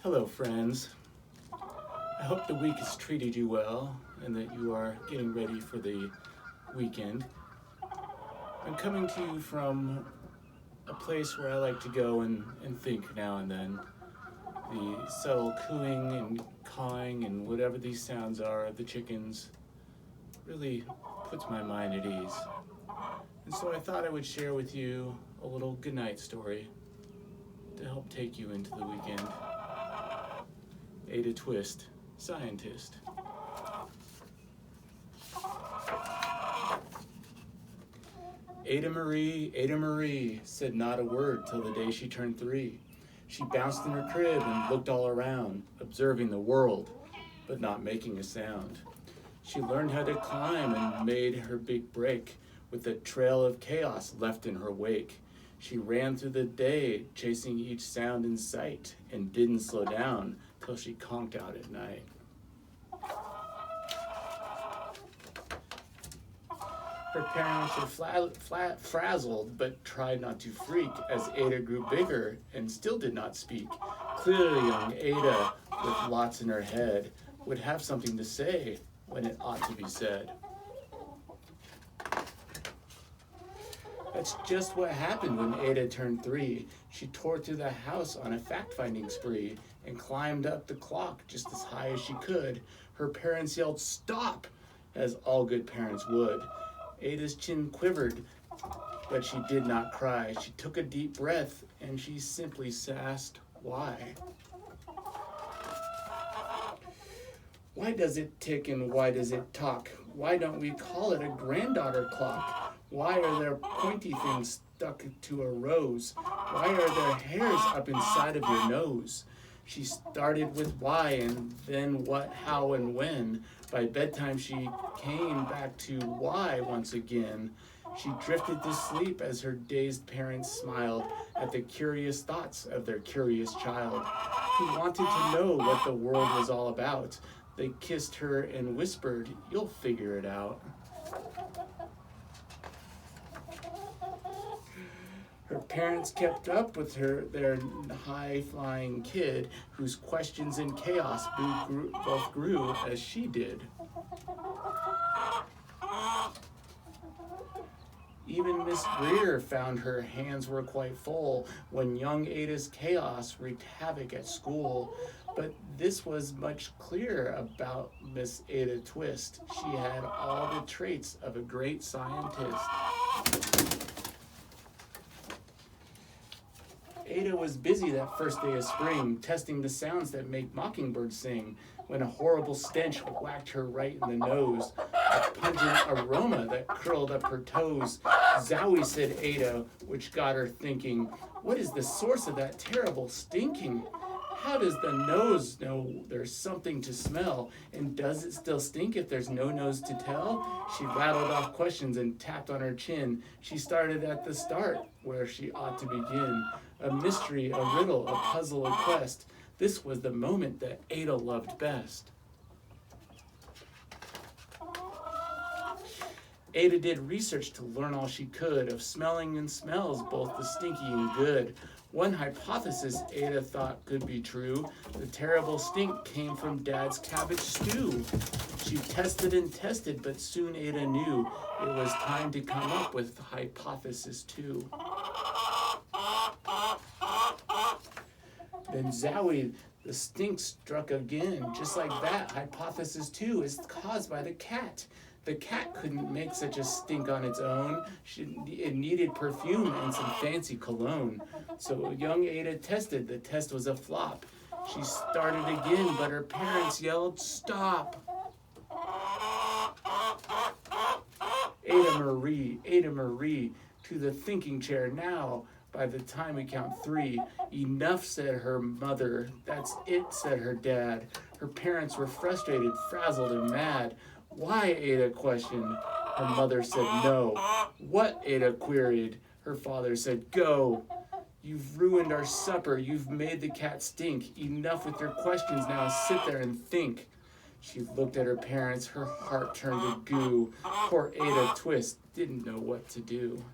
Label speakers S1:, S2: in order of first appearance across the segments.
S1: Hello, friends. I hope the week has treated you well and that you are getting ready for the weekend. I'm coming to you from a place where I like to go and think now and then. The subtle cooing and cawing and whatever these sounds are of the chickens really puts my mind at ease. And so I thought I would share with you a little goodnight story to help take you into the weekend. Ada Twist, scientist. Ada Marie, said not a word till the day she turned 3. She bounced in her crib and looked all around, observing the world, but not making a sound. She learned how to climb and made her big break, with a trail of chaos left in her wake. She ran through the day, chasing each sound in sight, and didn't slow down till she conked out at night. Her parents were frazzled, but tried not to freak as Ada grew bigger and still did not speak. Clearly young Ada, with lots in her head, would have something to say when it ought to be said. That's just what happened when Ada turned 3. She tore through the house on a fact-finding spree and climbed up the clock just as high as she could. Her parents yelled, "Stop!" as all good parents would. Ada's chin quivered, but she did not cry. She took a deep breath and she simply asked, "Why?" Why does it tick and why does it talk? Why don't we call it a granddaughter clock? Why are there pointy things stuck to a rose? Why are there hairs up inside of your nose? She started with why and then what, how, and when. By bedtime she came back to why once again. She drifted to sleep as her dazed parents smiled at the curious thoughts of their curious child, who wanted to know what the world was all about. They kissed her and whispered, "You'll figure it out." Her parents kept up with their high-flying kid, whose questions and chaos both grew as she did. Even Miss Greer found her hands were quite full when young Ada's chaos wreaked havoc at school. But this was much clearer about Miss Ada Twist. She had all the traits of a great scientist. Ada was busy that first day of spring, testing the sounds that make mockingbirds sing, when a horrible stench whacked her right in the nose, a pungent aroma that curled up her toes. "Zowie," said Ada, which got her thinking, what is the source of that terrible stinking? How does the nose know there's something to smell? And does it still stink if there's no nose to tell? She rattled off questions and tapped on her chin. She started at the start, where she ought to begin. A mystery, a riddle, a puzzle, a quest. This was the moment that Ada loved best. Ada did research to learn all she could of smelling and smells, both the stinky and good. One hypothesis Ada thought could be true. The terrible stink came from Dad's cabbage stew. She tested and tested, but soon Ada knew it was time to come up with hypothesis 2. Then Zowie, the stink struck again. Just like that, hypothesis 2 is caused by the cat. The cat couldn't make such a stink on its own. It needed perfume and some fancy cologne. So young Ada tested. The test was a flop. She started again, but her parents yelled, "Stop!" Ada Marie, to the thinking chair now. By the time we count 3, enough, said her mother. That's it, said her dad. Her parents were frustrated, frazzled, and mad. Why, Ada questioned. Her mother said no. What, Ada queried. Her father said, go. You've ruined our supper. You've made the cat stink. Enough with your questions now. Sit there and think. She looked at her parents. Her heart turned to goo. Poor Ada Twist didn't know what to do.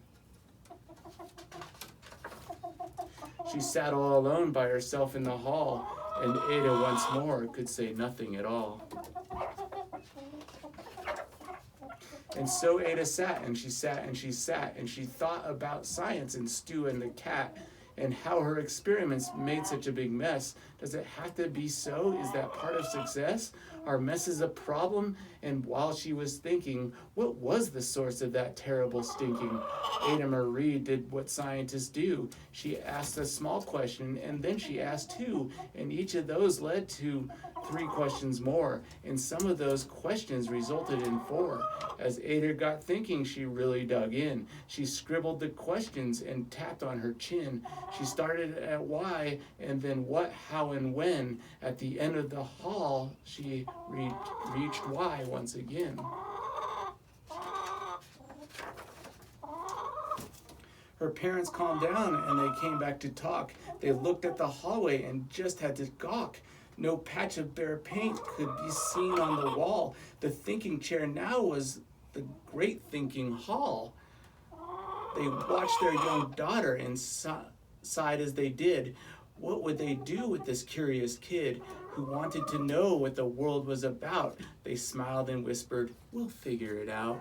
S1: She sat all alone by herself in the hall. And Ada once more could say nothing at all. And so Ada sat and she sat and she sat and she thought about science and Stu and the cat and how her experiments made such a big mess. Does it have to be so? Is that part of success? Are messes a problem? And while she was thinking, what was the source of that terrible stinking? Ada Marie did what scientists do. She asked a small question, and then she asked two, and each of those led to 3 questions more, and some of those questions resulted in 4. As Ada got thinking, she really dug in. She scribbled the questions and tapped on her chin. She started at why, and then what, how, and when. At the end of the hall, she reached why once again. Her parents calmed down and they came back to talk. They looked at the hallway and just had to gawk. No patch of bare paint could be seen on the wall. The thinking chair now was the great thinking hall. They watched their young daughter and sighed as they did. What would they do with this curious kid who wanted to know what the world was about? They smiled and whispered, "We'll figure it out."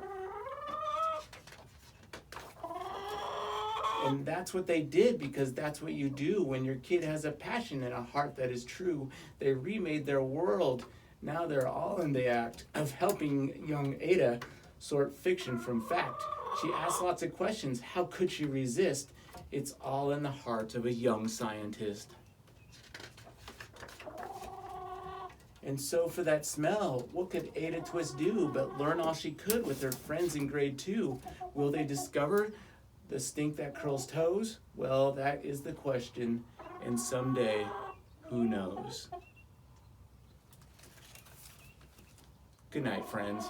S1: And that's what they did, because that's what you do when your kid has a passion and a heart that is true. They remade their world. Now they're all in the act of helping young Ada sort fiction from fact. She asked lots of questions. How could she resist? It's all in the heart of a young scientist. And so for that smell, what could Ada Twist do but learn all she could with her friends in grade 2? Will they discover the stink that curls toes? Well, that is the question, and someday, who knows? Good night, friends.